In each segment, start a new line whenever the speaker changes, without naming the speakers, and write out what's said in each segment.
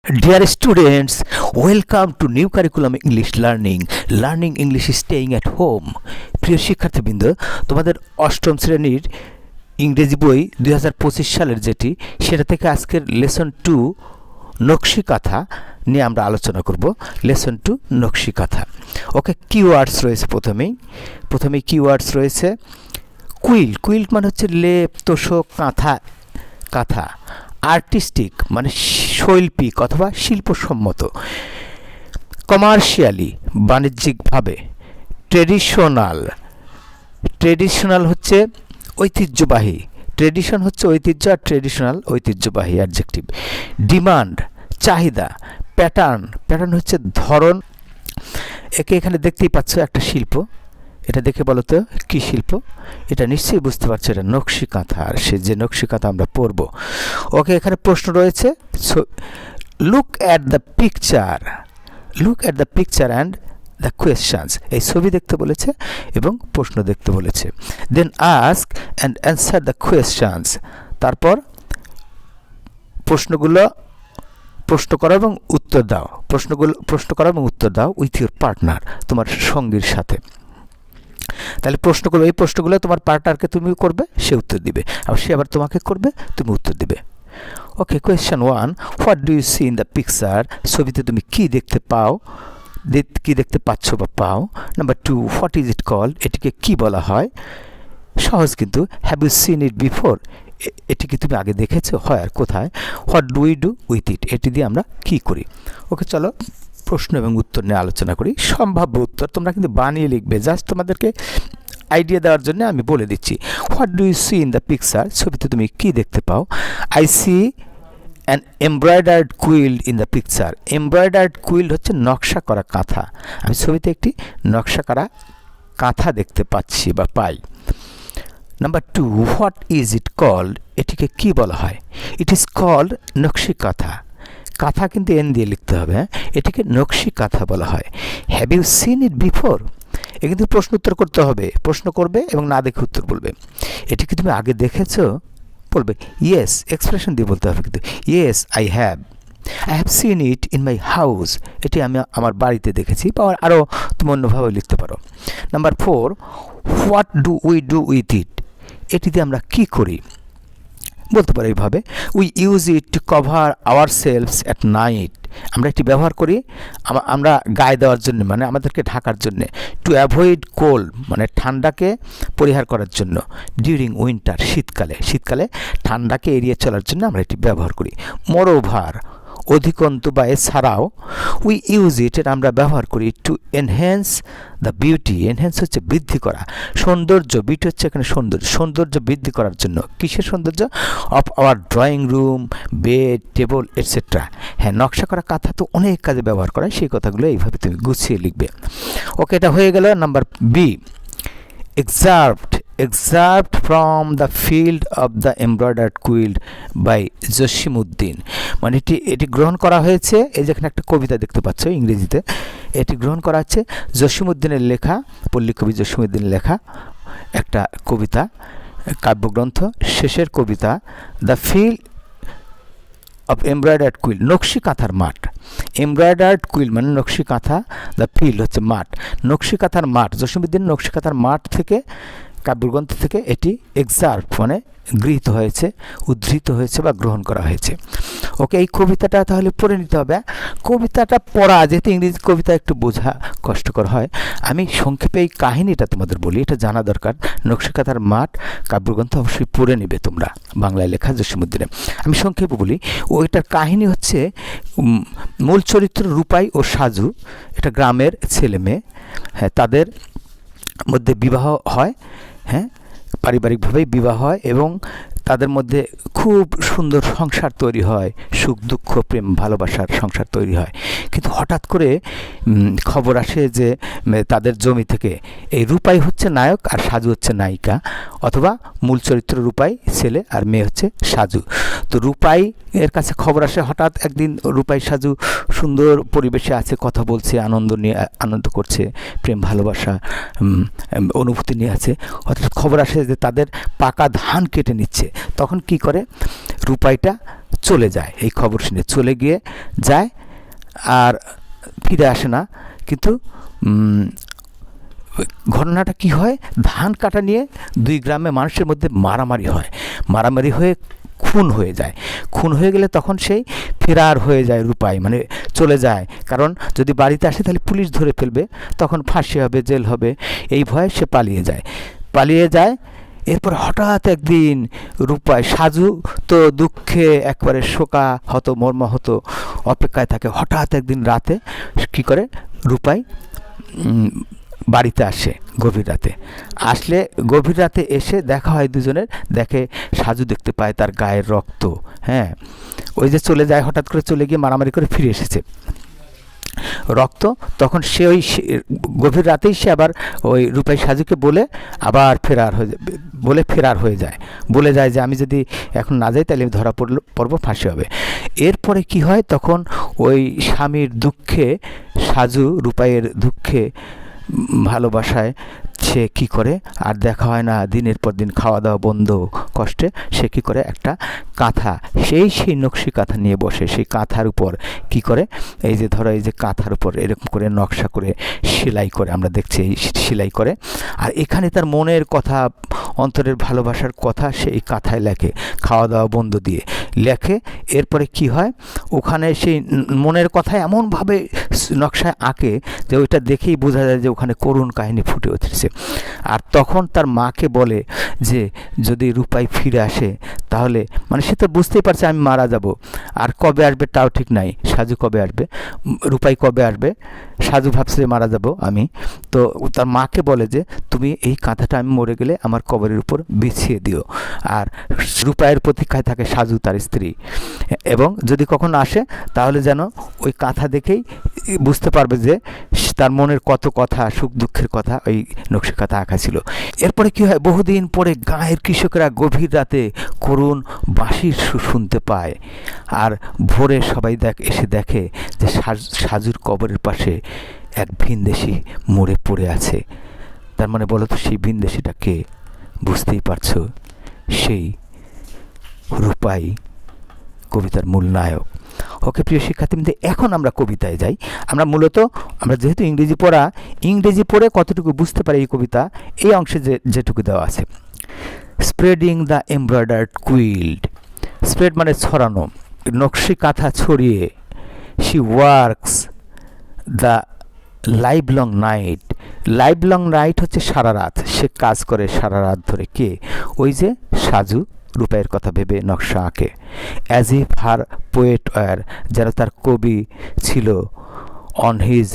Dear students, welcome to new curriculum English learning. Learning English is staying at home. প্রিয় শিক্ষার্থীবৃন্দ, তোমাদের অষ্টম শ্রেণীর ইংরেজি বই 2025 সালের যেটি, সেটা থেকে আজকের লেসন 2 নকশি কাঁথা নিয়ে আমরা আলোচনা করব। লেসন 2 নকশি কাঁথা। ওকে, কিওয়ার্ডস রয়েছে প্রথমেই কিওয়ার্ডস রয়েছে কুইল মানে হচ্ছে লেপ, তোষক, কাঁথা। আর্টিস্টিক মানে শৈল্পিক অথবা শিল্পসম্মত। কমার্শিয়ালি বাণিজ্যিকভাবে। ট্রেডিশনাল হচ্ছে ঐতিহ্যবাহী। ট্রেডিশন হচ্ছে ঐতিহ্য আর ট্রেডিশনাল ঐতিহ্যবাহী অ্যাডজেক্টিভ। ডিমান্ড চাহিদা। প্যাটার্ন হচ্ছে ধরন। এখানে দেখতেই পাচ্ছ একটা শিল্প, এটা দেখে বলো তো কী শিল্প? এটা নিশ্চয়ই বুঝতে পারছো, এটা নকশি কাঁথা। আর সে যে নকশি কাঁথা আমরা পড়ব। ওকে, এখানে প্রশ্ন রয়েছে, look at the picture and the questions. এই ছবি দেখতে বলেছে এবং প্রশ্ন দেখতে বলেছে। Then ask and answer the questions. তারপর প্রশ্ন করো এবং উত্তর দাও উইথ ইউর পার্টনার, তোমার সঙ্গীর সাথে। তাহলে এই প্রশ্নগুলো তোমার পার্টনারকে তুমি করবে, সে উত্তর দিবে, আর সে আবার তোমাকে করবে, তুমি উত্তর দিবে। Okay, question 1, what do you see in the picture? ছবিতে তুমি কি দেখতে পাচ্ছ বা পাও। Number 2, what is it called? এটিকে কি বলা হয়? সহজ কিন্তু। Have you seen it before? এটি কি তুমি আগে দেখেছো? হয় আর কোথায়? What do we do with it? এটি দিয়ে আমরা কি করি? ওকে, চলো প্রশ্ন এবং উত্তর নিয়ে আলোচনা করি। সম্ভাব্য উত্তর তোমরা কিন্তু বানিয়ে লিখবে, জাস্ট তোমাদেরকে আইডিয়া দেওয়ার জন্য আমি বলে দিচ্ছি। What do you see in the picture? ছবিতে তুমি কি দেখতে পাও? I see an embroidered quilt in the picture. Embroidered quilt হচ্ছে নকশা করা কাঁথা। আমি ছবিতে একটি নকশা করা কাঁথা দেখতে পাচ্ছি বা পাই। Number 2, what is it called? এটিকে কি বলা হয়? ইট ইজ কল্ড নকশি কাঁথা। কাঁথা কিন্তু এন দিয়ে লিখতে হবে, হ্যাঁ। এটিকে নকশি কাঁথা বলা হয়। Have you seen it before? এ কিন্তু প্রশ্ন উত্তর করতে হবে, প্রশ্ন করবে এবং না দেখে উত্তর বলবে। এটি কি তুমি আগে দেখেছো? বলবে ইয়েস, এক্সপ্রেশন দিয়ে বলতে হবে কিন্তু। Yes I have seen it in my house. এটি আমি আমার বাড়িতে দেখেছি, বা আরও তুমি অন্যভাবে লিখতে পারো। Number 4, what do we do with it? এটি দিয়ে আমরা কি করি? বলতে পারো এইভাবে, we use it to cover ourselves at night. আমরা এটি ব্যবহার করি আমরা গায়ে দেওয়ার জন্য, মানে আমাদেরকে ঢাকার জন্য। টু অ্যাভয়েড কোল্ড মানে ঠান্ডাকে পরিহার করার জন্য। ডিউরিং উইন্টার শীতকালে ঠান্ডাকে এড়িয়ে চলার জন্য আমরা এটি ব্যবহার করি। মোরওভার অধিকন্তু বা এছাড়াও, উই ইউজ ইট আমরা ব্যবহার করি to enhance the beauty. Enhance হচ্ছে বৃদ্ধি করা, সৌন্দর্য। বিউটি হচ্ছে এখানে সৌন্দর্য বৃদ্ধি করার জন্য। কিসের সৌন্দর্য? Of our drawing room, bed, table etcetera. হ্যাঁ, নকশা করা কাঁথা তো অনেক কাজে ব্যবহার করা, সেই কথাগুলো এইভাবে তুমি গুছিয়ে লিখবে। ওকে, এটা হয়ে গেল। Number B, excerpt from the field of the embroidered quilt by Jasimuddin. মানে এটি গ্রহণ করা হয়েছে, এই যেখানে একটা কবিতা দেখতে পাচ্ছ ইংরেজিতে, এটি গ্রহণ করা হচ্ছে জসিমউদ্দিনের লেখা, পল্লী কবি জসিমউদ্দিনের লেখা একটা কবিতা, কাব্যগ্রন্থ, শেষের কবিতা, the field of embroidered quilt, নকশি কাঁথার মাঠ। এমব্রয়ডার্ড কুইল মানে নকশি কাঁথা, দ্য ফিল্ড হচ্ছে মাঠ, নকশি কাঁথার মাঠ। জসিমউদ্দিন নকশি কাঁথার মাঠ থেকে, কাব্যগ্রন্থ থেকে এটি এক্সার্ভ মানে গৃহীত হয়েছে, উদ্ধৃত হয়েছে বা গ্রহণ করা হয়েছে। ওকে, এই কবিতাটা তাহলে পড়ে নিতে হবে। কবিতাটা পড়া, যেহেতু ইংরেজি কবিতা একটু বোঝা কষ্টকর হয়, আমি সংক্ষেপে এই কাহিনীটা তোমাদের বলি, এটা জানা দরকার। নকশি কাঁথার মাঠ কাব্যগ্রন্থ অবশ্যই পড়ে নিবে তোমরা, বাংলায় লেখা জসিমউদ্দিনের। আমি সংক্ষেপে বলি, ওইটার কাহিনী হচ্ছে, মূল চরিত্র রূপাই ও সাজু, এটা গ্রামের ছেলে মেয়ে, হ্যাঁ, তাদের মধ্যে বিবাহ হয়, হ্যাঁ, পারিবারিকভাবেই বিবাহ হয় এবং তাদের মধ্যে খুব সুন্দর সংসার তৈরি হয়, সুখ দুঃখ প্রেম ভালোবাসার সংসার তৈরি হয়। কিন্তু হঠাৎ করে খবর আসে যে তাদের জমি থেকে এই রূপাই হচ্ছে নায়ক আর সাজু হচ্ছে নায়িকা, অথবা মূল চরিত্র রূপাই ছেলে আর মেয়ে হচ্ছে সাজু। তো রূপাই এর কাছে খবর আসে, হঠাৎ একদিন রূপাই সাজু সুন্দর পরিবেশে আছে, কথা বলছে, আনন্দ করছে, প্রেম ভালোবাসা অনুভূতি নিয়ে আছে। হঠাৎ খবর আসে যে তাদের পাকা ধান কেটে নিচ্ছে। তখন কি করে, রূপাইটা চলে যায়, এই খবর শুনে চলে গিয়ে যায় আর ফিরে আসে না। কিন্তু ঘটনাটা কি হয়, ধান কাটা নিয়ে দুই গ্রামে মানুষের মধ্যে মারামারি হয়, মারামারি হয়ে খুন হয়ে যায়। খুন হয়ে গেলে তখন সেই ফেরার হয়ে যায় রূপাই, মানে চলে যায়, কারণ যদি বাড়িতে আসে তাহলে পুলিশ ধরে ফেলবে, তখন ফাঁসি হবে, জেল হবে, এই ভয়ে সে পালিয়ে যায়। এরপর হঠাৎ একদিন রূপাই, সাজু তো দুঃখে একবারে শোকাহত মর্মাহত অপেক্ষায় থাকে। হঠাৎ একদিন রাতে কী করে, রূপাই বাড়িতে আসে গভীর রাতে। আসলে গভীর রাতে এসে দেখা হয় দুজনের, দেখে সাজু দেখতে পায় তার গায়ের রক্ত, হ্যাঁ, ওই যে চলে যায়, হঠাৎ করে চলে গিয়ে মারামারি করে ফিরে এসেছে, রক্ত। তখন সে ওই গভীর রাতেই সে আবার ওই রূপাই সাজুকে বলে আবার ফেরার হয়ে যায়, বলে যায় যে আমি যদি এখন না যাই তাহলে ধরা পড়বো, ফাঁসি হবে। এরপরে কি হয়, তখন ওই স্বামীর দুঃখে, সাজু রূপাইয়ের দুঃখে ভালোবাসায় সে কি করে, আর দেখা হয় না, দিনের পর দিন খাওয়া দাওয়া বন্ধ, কষ্টে সে কি করে, একটা কাঁথা, সেই নকশি কাঁথা নিয়ে বসে, সেই কাঁথার উপর কি করে, এই যে ধরো এই যে কাঁথার উপর এরকম করে নকশা করে সেলাই করে, আমরা দেখছি এই সেলাই করে, আর এখানে তার মনের কথা, অন্তরের ভালোবাসার কথা সে এই কাঁথায় লেখে, খাওয়া দাওয়া বন্ধ দিয়ে লেখে। এরপরে কি হয়, ওখানে সেই মনের কথা এমনভাবে নকশায় আঁকে যে ওইটা দেখেই বোঝা যায় যে ওখানে করুণ কাহিনী ফুটে উঠেছে। আর তখন তার মাকে বলে যে যদি রূপাই ফিরে আসে তাহলে, মানে সে তো বুঝতেই পারছে আমি মারা যাব, আর কবে আসবে তাও ঠিক নাই, সাজু কবে আসবে, রূপাই কবে আসবে, সাজু ভাবছে মারা যাব আমি, তো তার মাকে বলে যে তুমি এই কাঁথাটা আমি মরে গেলে আমার কবরের উপর বিছিয়ে দিও। আর রূপাইয়ের প্রতীক্ষায় থাকে সাজু, তার স্ত্রী, এবং যদি কখন আসে তাহলে যেন ওই কাঁথা দেখেই বুঝতে পারবে যে তার মনের কত কথা, সুখ দুঃখের কথা ওই নকশি কাঁথা আঁকা ছিল। এরপরে কি হয়, বহুদিন পরে গাঁয়ের কৃষকেরা গভীর রাতে করুণ বাঁশির সুর শুনতে পায়, আর ভোরে সবাই এসে দেখে যে সাজুর কবরের পাশে এক ভিনদেশি মরে পড়ে আছে। তার মানে বলো তো সেই ভিনদেশিটা কে? বুঝতেই পারছো, সেই রূপাই কবিতার মূল নায়ক। ওকে প্রিয় শিক্ষার্থীবৃন্দ, এখন আমরা কবিতায় যাই। আমরা মূলত যেহেতু ইংরেজি পড়ে কতটুকু বুঝতে পারি এই কবিতা, এই অংশে যেটুকু দেওয়া আছে, spreading the embroidered quilt, spread মানে ছড়ানো, নকশি কাঁথা ছড়িয়ে, she works the livelong night, livelong night হচ্ছে সারা রাত, সে কাজ করে সারা রাত ধরে। কে? ওই যে সাজু রূপাইয়ের কথা ভেবে নকশা আঁকে। As if her poet were, যেন তার কবি ছিল অন হিজ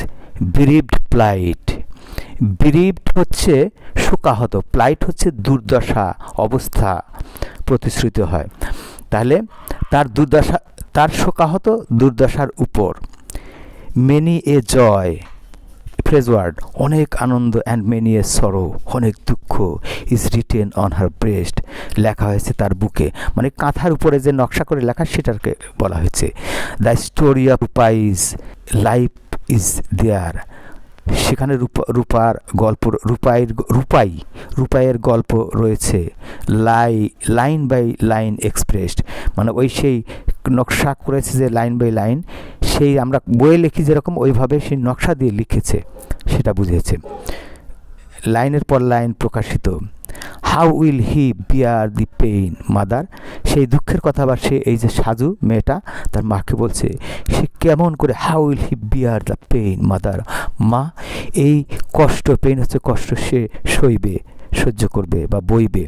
বিরিভড প্লাইট, বিরিভড হচ্ছে শোকাহত, প্লাইট হচ্ছে দুর্দশা অবস্থা প্রতিশ্রুত হয়, তাহলে তার দুর্দশা, তার শোকাহত দুর্দশার উপর। Many a joy, phrase word, অনেক আনন্দ, অ্যান্ড মেনি এ সরো, অনেক দুঃখ, is written on her breast, লেখা হয়েছে তার বুকে, মানে কাঁথার উপরে যে নকশা করে লেখা সেটাকে বলা হয়েছে। The story of Rupai's life is there, সেখানে রূপার গল্প, রূপাইয়ের গল্প রয়েছে। লাইন বাই লাইন এক্সপ্রেসড, মানে ওই সেই নকশা করেছে যে লাইন বাই লাইন, সেই আমরা বইয়ে লিখি যেরকম ওইভাবে সেই নকশা দিয়ে লিখেছে, সেটা বুঝেছে। লাইনের পর লাইন প্রকাশিত। How will he bear the pain mother, সেই দুঃখের কথা আবার সে, এই যে সাজু মেয়েটা তার মাকে বলছে, সে কেমন করে, how will he bear the pain mother, মা এই কষ্ট, পেইন হচ্ছে কষ্ট, সে সহ্য করবে বা বইবে।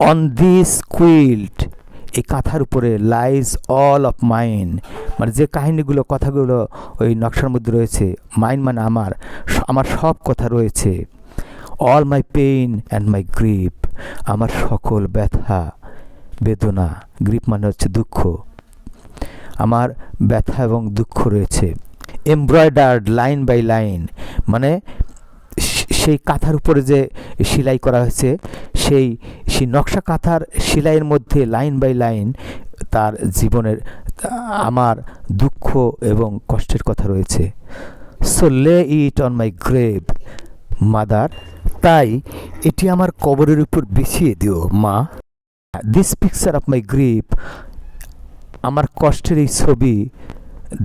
অন দিস কুইল্ট, এই কাঁথার উপরে, লাইজ অল অফ মাইন্ড, মানে যে কাহিনীগুলো, কথাগুলো ওই নকশার মধ্যে রয়েছে, মাইন্ড মানে আমার সব কথা রয়েছে। All my pain and my grief, আমার সকল ব্যথা বেদনা, গ্রিপ মানে হচ্ছে দুঃখ, আমার ব্যথা এবং দুঃখ রয়েছে। এমব্রয়ডার্ড লাইন বাই লাইন, মানে সেই কাঁথার উপরে যে সেলাই করা হয়েছে, সেই নকশা কাঁথার সেলাইয়ের মধ্যে লাইন বাই লাইন তার জীবনের, আমার দুঃখ এবং কষ্টের কথা রয়েছে। So lay it on my grave mother, তাই এটি আমার কবরের উপর বিছিয়ে দিও মা। This picture of my grief, আমার কষ্টের এই ছবি,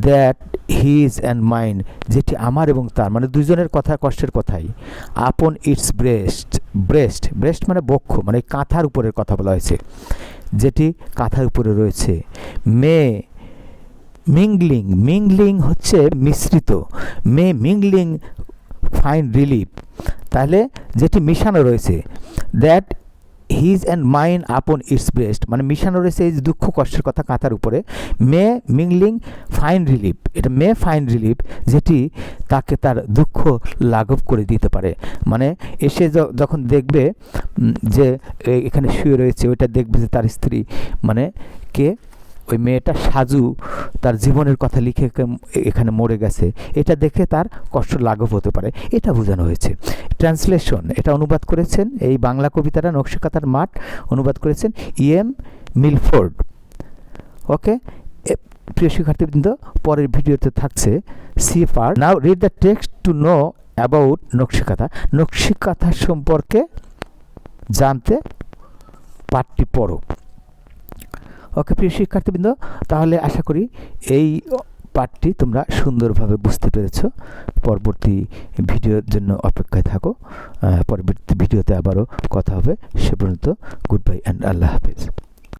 দ্যাট হিজ অ্যান্ড মাইন্ড, যেটি আমার এবং তার, মানে দুজনের কথা, কষ্টের কথাই, আপন ইটস ব্রেস্ট, ব্রেস্ট ব্রেস্ট মানে বক্ষ, মানে কাঁথার উপরের কথা বলা হয়েছে, যেটি কাঁথার উপরে রয়েছে। মে মিংলিং, মিংলিং হচ্ছে মিশ্রিত, মে মিংলিং ফাইন্ড রিলিফ, তাহলে যেটি মিশানো রয়েছে, দ্যাট হিজ অ্যান্ড মাইন আপন ইটস ব্রেস্ট, মানে মিশানো রয়েছে এই দুঃখ কষ্টের কথা কাঁথার উপরে। মে মিংলিং ফাইন রিলিফ, এটা মে ফাইন রিলিফ, যেটি তাকে তার দুঃখ লাঘব করে দিতে পারে। মানে এসে যখন দেখবে যে এখানে শুয়ে রয়েছে, ওইটা দেখবে যে তার স্ত্রী, মানে কে, ওই মেয়েটা সাজু, তার জীবনের কথা লিখে এখানে মরে গেছে, এটা দেখে তার কষ্ট লাঘব হতে পারে, এটা বোঝানো হয়েছে। ট্রান্সলেশন, এটা অনুবাদ করেছেন, এই বাংলা কবিতাটা নকশিকাঁথার মাঠ অনুবাদ করেছেন E.M. মিলফোর্ড। ওকে, প্রিয় শিক্ষার্থীবৃন্দ, পরের ভিডিওতে থাকছে C part. Now read the text to know about Nakshi Kantha, নকশিকাঁথা সম্পর্কে জানতে পাঠটি পড়ো। ওকে প্রিয় শিক্ষার্থীবৃন্দ, তাহলে আশা করি এই পাঠটি তোমরা সুন্দরভাবে বুঝতে পেরেছ। পরবর্তী ভিডিওর জন্য অপেক্ষায় থাকো, পরবর্তী ভিডিওতে আবারও কথা হবে। সে পর্যন্ত গুড বাই অ্যান্ড আল্লাহ হাফেজ।